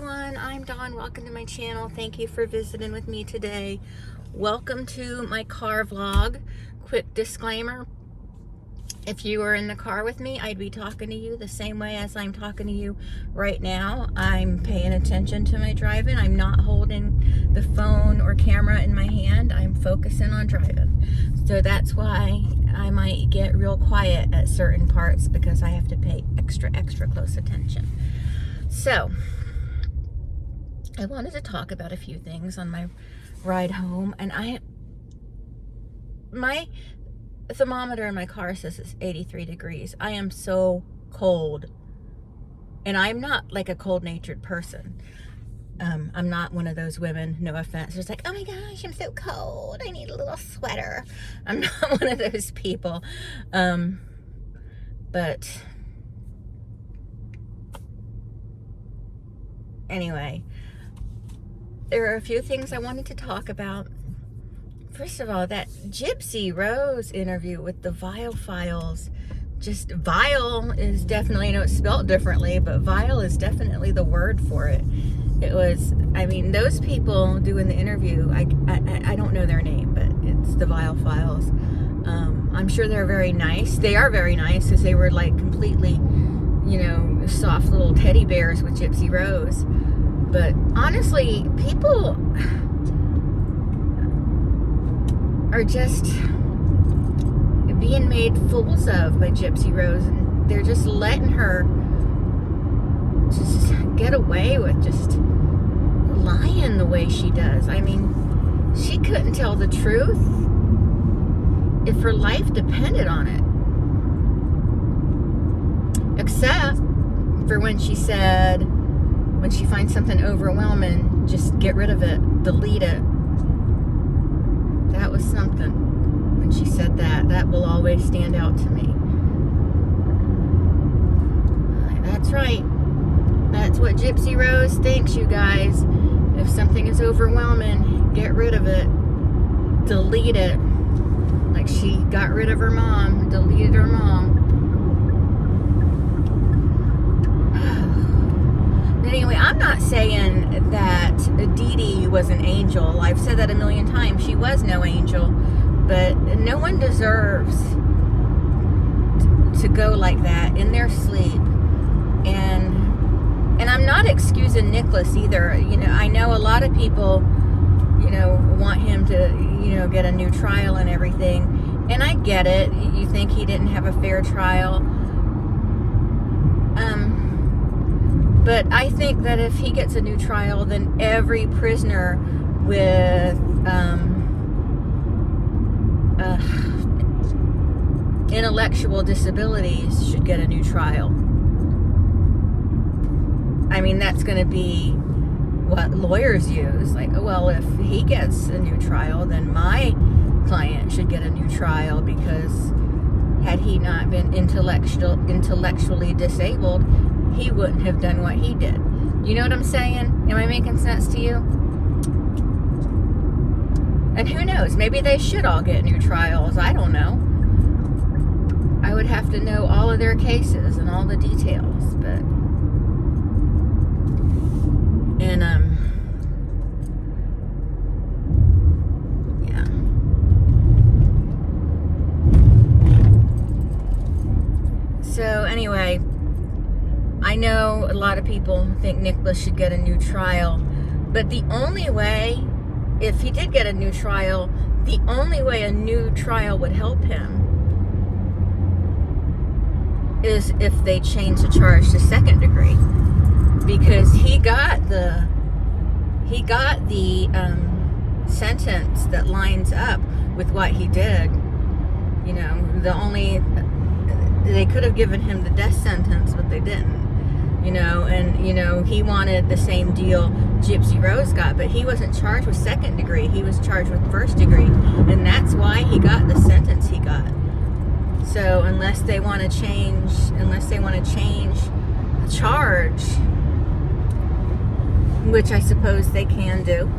everyone, I'm Dawn. Welcome to my channel. Thank you for visiting with me today. Welcome to my car vlog. Quick disclaimer, if you were in the car with me, I'd be talking to you the same way as I'm talking to you right now. I'm paying attention to my driving. I'm not holding the phone or camera in my hand. I'm focusing on driving. So that's why I might get real quiet at certain parts, because I have to pay extra close attention. So I wanted to talk about a few things on my ride home, and my thermometer in my car says it's 83 degrees. I am so cold, and I'm not like a cold-natured person. I'm not one of those women, no offense, it's like, oh my gosh, I'm so cold, I need a little sweater. I'm not one of those people. But anyway, there are a few things I wanted to talk about. First of all, that Gypsy Rose interview with the Vile Files. Just vile is definitely, I know it's spelled differently, but vile is definitely the word for it. It was, I mean, those people doing the interview, I don't know their name, but it's the Vile Files. I'm sure they're very nice. They are very nice, because they were like completely, you know, soft little teddy bears with Gypsy Rose. But honestly, people are just being made fools of by Gypsy Rose, and they're just letting her just get away with just lying the way she does. I mean, she couldn't tell the truth if her life depended on it, except for when she said, when she finds something overwhelming, just get rid of it, delete it. That was something. When she said that, that will always stand out to me. That's right. That's what Gypsy Rose thinks, you guys. If something is overwhelming, get rid of it. Delete it. Like she got rid of her mom, deleted her mom. Anyway, I'm not saying that Dee Dee was an angel. I've said that a million times. She was no angel. But no one deserves to go like that in their sleep. And I'm not excusing Nicholas either. You know, I know a lot of people, you know, want him to, you know, get a new trial and everything. And I get it. You think he didn't have a fair trial. But I think that if he gets a new trial, then every prisoner with intellectual disabilities should get a new trial. I mean, that's going to be what lawyers use. Like, well, if he gets a new trial, then my client should get a new trial, because had he not been intellectually disabled, he wouldn't have done what he did. You know what I'm saying? Am I making sense to you? And who knows? Maybe they should all get new trials. I don't know. I would have to know all of their cases and all the details, but yeah. So anyway, I know a lot of people think Nicholas should get a new trial, but the only way, if he did get a new trial, the only way a new trial would help him is if they change the charge to second degree, because he got the sentence that lines up with what he did. You know, they could have given him the death sentence, but they didn't. You know, and, you know, he wanted the same deal Gypsy Rose got, but he wasn't charged with second degree. He was charged with first degree, and that's why he got the sentence he got. So unless they want to change the charge, which I suppose they can do,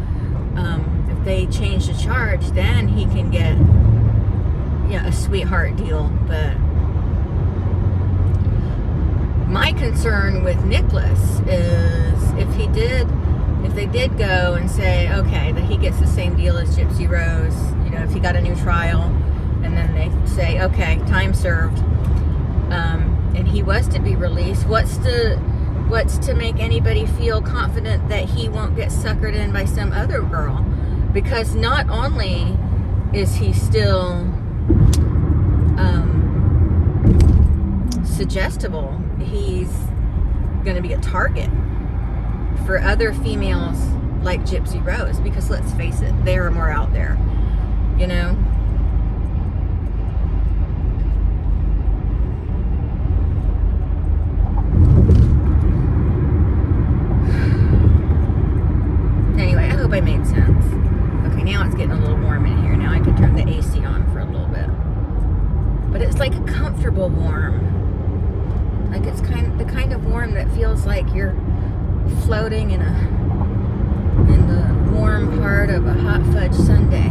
if they change the charge, then he can get, yeah, a sweetheart deal. But my concern with Nicholas is if they did go and say, okay, that he gets the same deal as Gypsy Rose, you know, if he got a new trial, and then they say, okay, time served, and he was to be released, what's to make anybody feel confident that he won't get suckered in by some other girl? Because not only is he still suggestible, he's going to be a target for other females like Gypsy Rose, because let's face it, there are more out there, you know. Anyway, I hope I made sense. Okay, now it's getting a little warm in here. Now I can turn the AC on for a little bit. But it's like a comfortable warm. Like it's the kind of warm that feels like you're floating in the warm part of a hot fudge sundae.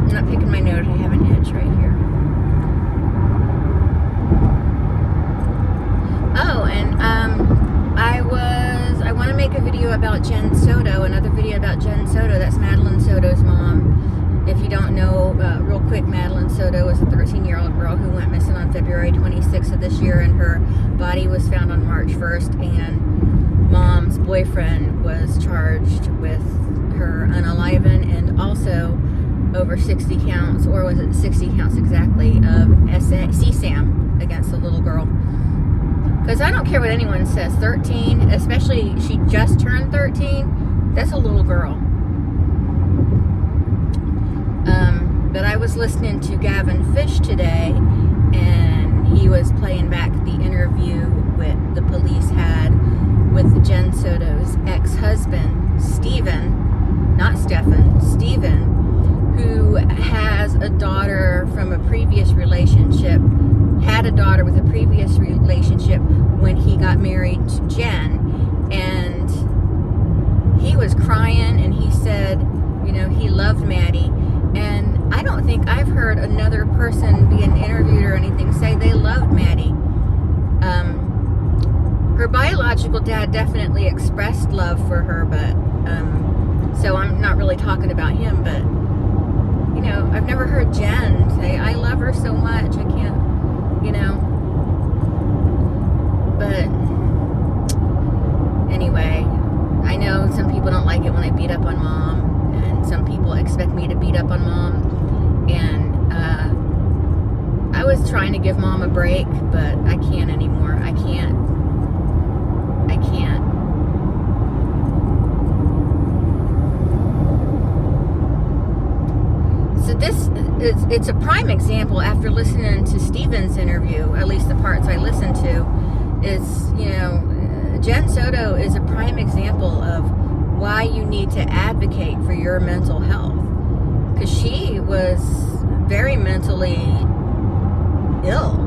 I'm not picking my nose. I have an itch right here. Oh, and I want to make a video about Jenn Soto, another video about Jenn Soto. That's Madeline Soto's mom. If you don't know, real quick, Madeline Soto was a 13-year-old girl who went missing on February 26th of this year, and her body was found on March 1st, and mom's boyfriend was charged with her unaliving and also over 60 counts, or was it 60 counts exactly, of CSAM against the little girl. Because I don't care what anyone says, 13, especially she just turned 13, that's a little girl. But I was listening to Gavin Fish today, and he was playing back the interview the police had with Jenn Soto's ex-husband, Stephen, not Stefan, Stephen, who has a daughter from a previous relationship, had a daughter with a previous relationship when he got married to Jen, and he was crying, and he said, you know, he loved Maddie, and I don't think I've heard another person being interviewed or anything say they loved Maddie. Her biological dad definitely expressed love for her, but so I'm not really talking about him, but you know, I've never heard Jen say, I love her so much, I can't, you know. But anyway, I know some people don't like it when I beat up on mom, and some people expect me to beat up on mom, and I was trying to give mom a break, but I can't anymore. I can't. So it's a prime example, after listening to Stephen's interview, at least the parts I listened to, is, you know, Jenn Soto is a prime example of why you need to advocate for your mental health, because she was very mentally ill,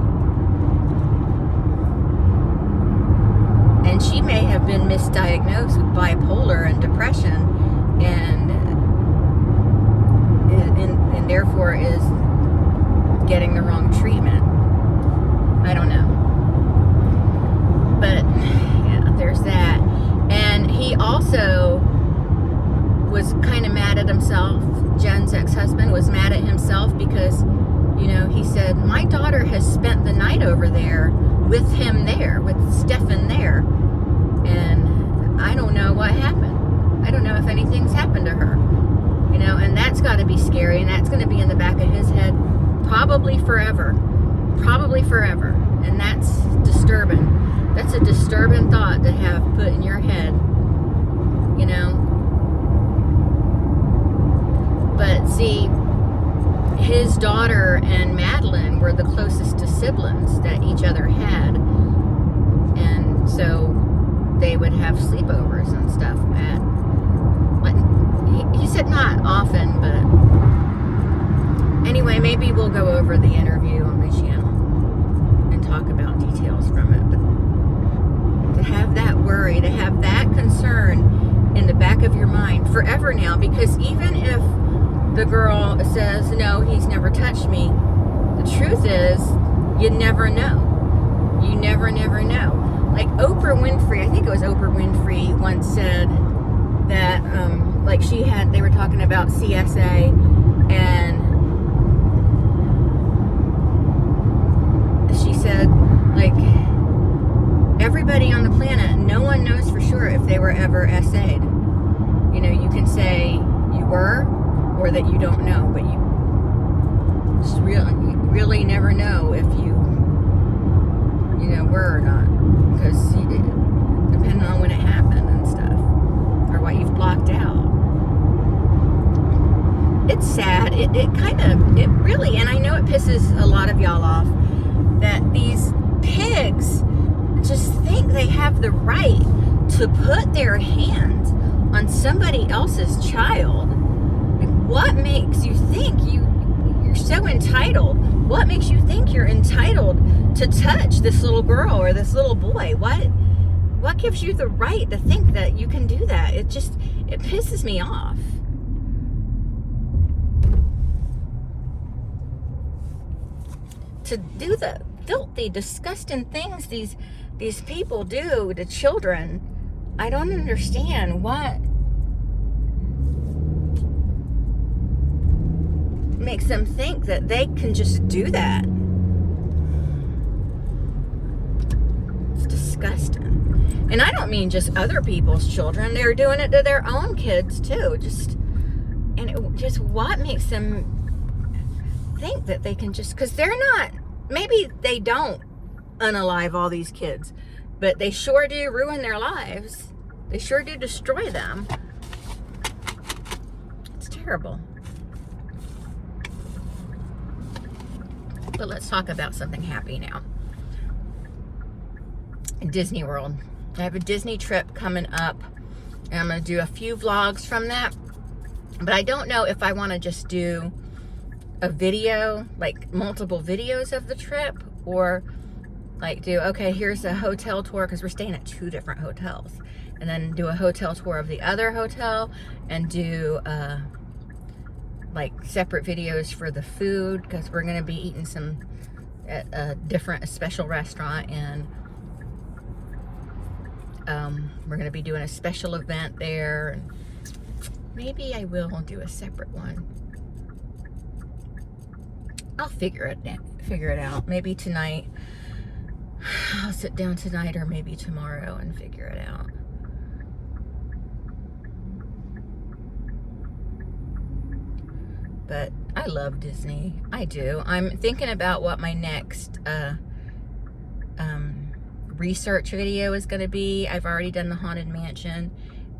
and she may have been misdiagnosed with bipolar and depression, and therefore is getting the wrong treatment. I don't know, but yeah, there's that. And he also was kind of mad at himself. Jen's ex-husband was mad at himself because, you know, he said, my daughter has spent the night over there with him there, with Stefan there, and I don't know what happened. I don't know if anything's happened to her, you know, and that's got to be scary, and that's going to be in the back of his head probably forever, and that's disturbing. That's a disturbing thought to have put in your head, you know. But see, his daughter and Madeline were the closest to siblings that each other had, and so they would have sleepovers and stuff at, like, he said not often, but anyway, maybe we'll go over the interview on my channel and talk about details from it. But to have that worry, to have that concern in the back of your mind forever now, because even if the girl says, no, he's never touched me, the truth is, you you never know. You never know. Like Oprah Winfrey, I think it was Oprah Winfrey once said that, like they were talking about CSA, and she said, like, everybody on the planet, no one knows for sure if they were ever SA'd. You know, you can say you were, or that you don't know, but you just really never know if you were or not, because depending on when it happened and stuff, or what you've blocked out. It's sad. It really, and I know it pisses a lot of y'all off, that these pigs just think they have the right to put their hands on somebody else's child. Like, what makes you think you're so entitled? What makes you think you're entitled to touch this little girl or this little boy? What gives you the right to think that you can do that? It pisses me off. To do the filthy, disgusting things these people do to children, I don't understand what makes them think that they can just do that. It's disgusting. And I don't mean just other people's children. They're doing it to their own kids too. Just what makes them think that they can just, because they're not, maybe they don't unalive all these kids, but they sure do ruin their lives. They sure do destroy them. It's terrible. But let's talk about something happy now. Disney World. I have a Disney trip coming up, and I'm going to do a few vlogs from that. But I don't know if I want to just do a video, like multiple videos of the trip, or like do, okay, here's a hotel tour, because we're staying at 2 different hotels, and then do a hotel tour of the other hotel, and do like separate videos for the food, because we're going to be eating some at a special restaurant, and we're going to be doing a special event there, and maybe I will do a separate one. I'll figure it out. Maybe tonight. I'll sit down tonight, or maybe tomorrow, and figure it out. But I love Disney. I do. I'm thinking about what my next research video is going to be. I've already done the Haunted Mansion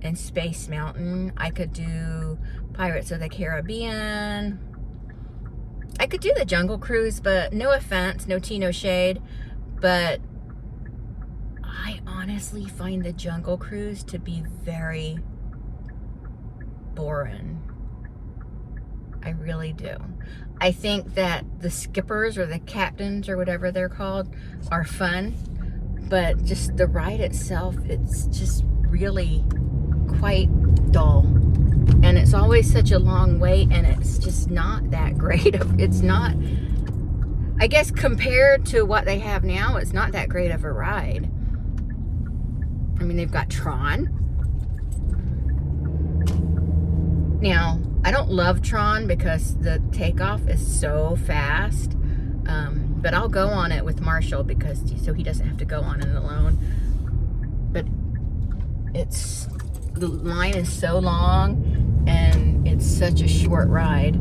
and Space Mountain. I could do Pirates of the Caribbean. I could do the Jungle Cruise, but no offense, no tea, no shade, but I honestly find the Jungle Cruise to be very boring. I really do. I think that the skippers, or the captains, or whatever they're called, are fun, but just the ride itself, it's just really quite dull. And it's always such a long wait, and it's just not that great. It's not, I guess, compared to what they have now, it's not that great of a ride. I mean, they've got Tron. Now, I don't love Tron because the takeoff is so fast, but I'll go on it with Marshall so he doesn't have to go on it alone. But the line is so long, and it's such a short ride.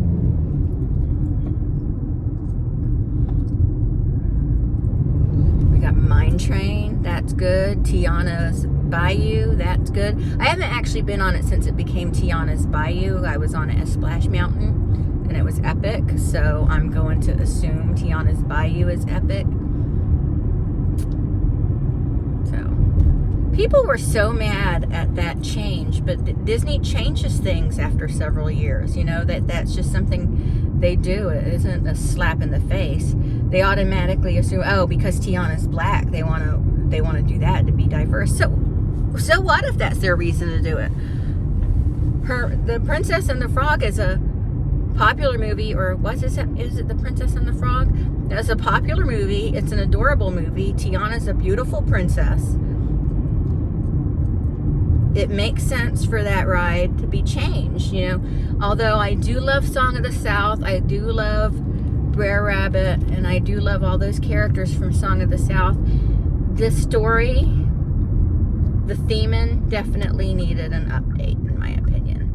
We got Mine Train, that's good. Tiana's Bayou, that's good. I haven't actually been on it since it became Tiana's Bayou. I was on it at Splash Mountain, and it was epic, so I'm going to assume Tiana's Bayou is epic. So, people were so mad at that change, but Disney changes things after several years. You know, that's just something they do. It isn't a slap in the face. They automatically assume, oh, because Tiana's black, they want to do that to be diverse. So what if that's their reason to do it? The Princess and the Frog is a popular movie, or is it The Princess and the Frog? It's a popular movie. It's an adorable movie. Tiana's a beautiful princess. It makes sense for that ride to be changed, you know. Although I do love Song of the South, I do love Brer Rabbit, and I do love all those characters from Song of the South. This story, the theming, definitely needed an update, in my opinion.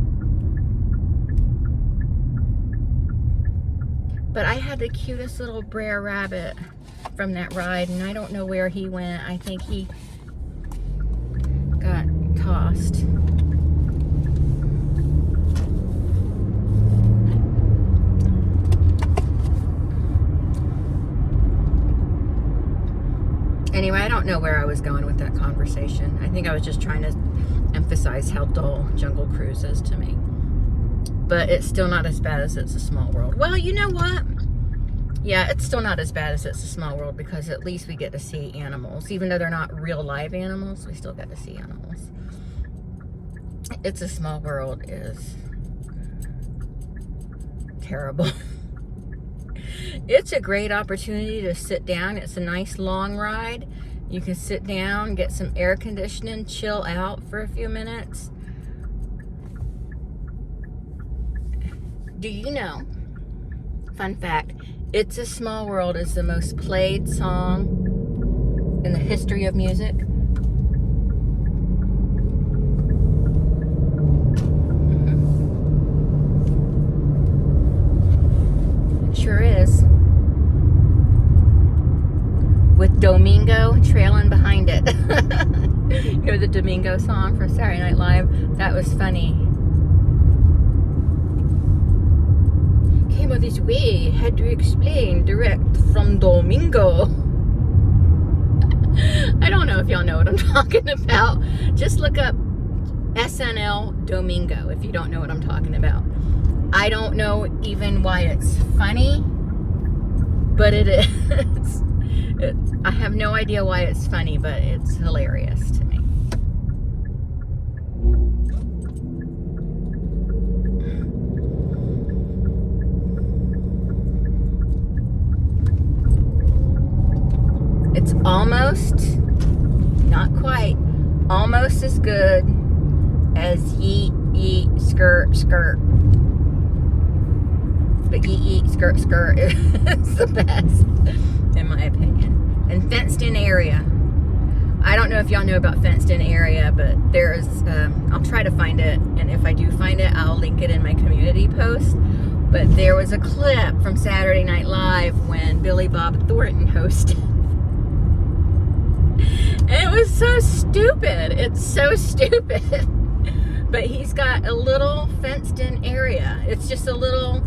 But I had the cutest little Brer Rabbit from that ride, and I don't know where he went. I think he got tossed. Anyway, I don't know where I was going with that conversation. I think I was just trying to emphasize how dull Jungle Cruise is to me. But it's still not as bad as It's a Small World. Well, you know what? Yeah, it's still not as bad as It's a Small World, because at least we get to see animals. Even though they're not real live animals, we still get to see animals. It's a Small World is terrible. It's a great opportunity to sit down. It's a nice long ride. You can sit down, get some air conditioning, chill out for a few minutes. Do you know, fun fact, It's a Small World is the most played song in the history of music? Sure is. With Domingo trailing behind it. You know the Domingo song from Saturday Night Live? That was funny. Came all this way, had to explain direct from Domingo. I don't know if y'all know what I'm talking about. Just look up SNL Domingo if you don't know what I'm talking about. I don't know even why it's funny, but it is. I have no idea why it's funny, but it's hilarious to me. It's almost, not quite, almost as good as Yeet, Yeet, Skirt, Skirt. But Yeet, Yeet, Skirt, Skirt is the best, in my opinion. And Fenced In Area. I don't know if y'all know about Fenced In Area, but there's, I'll try to find it, and if I do find it, I'll link it in my community post. But there was a clip from Saturday Night Live when Billy Bob Thornton hosted. And it was so stupid. It's so stupid. But he's got a little fenced-in area. It's just a little,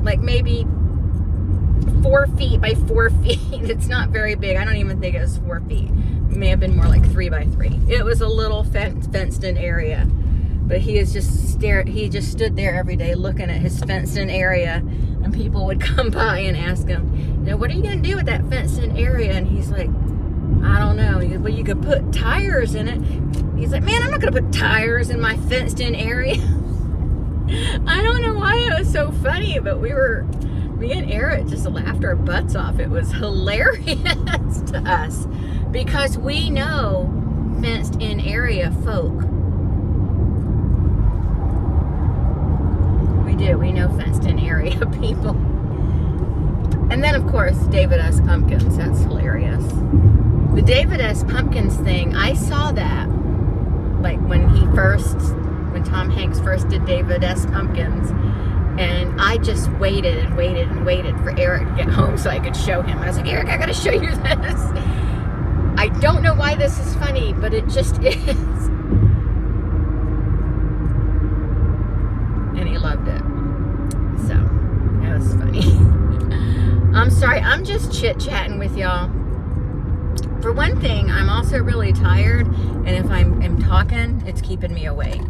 like maybe 4 feet by 4 feet. It's not very big. I don't even think it was 4 feet. It may have been more like 3 by 3. It was a little fenced-in area. But he just stood there every day looking at his fenced-in area, and people would come by and ask him, you know, what are you going to do with that fenced-in area? And he's like, I don't know. He goes, well, you could put tires in it. He's like, man, I'm not going to put tires in my fenced-in area. I don't know why it was so funny, but me and Eric just laughed our butts off. It was hilarious to us because we know fenced-in area folk. We know fenced-in area people. And then, of course, David S. Pumpkins. That's hilarious. The David S. Pumpkins thing, I saw that, like, when Tom Hanks first did David S. Pumpkins, and I just waited and waited and waited for Eric to get home so I could show him. I was like, Eric, I gotta show you this. I don't know why this is funny, but it just is. And he loved it. So, that was funny. I'm sorry, I'm just chit-chatting with y'all. For one thing, I'm also really tired, and if I'm talking, it's keeping me awake.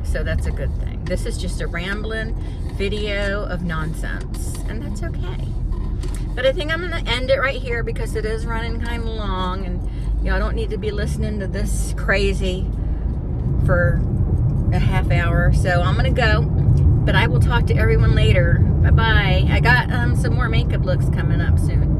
So that's a good thing. This is just a rambling video of nonsense, and that's okay. But I think I'm going to end it right here because it is running kind of long, and y'all don't need to be listening to this crazy for a half hour. So I'm going to go. But I will talk to everyone later. Bye-bye. I got some more makeup looks coming up soon.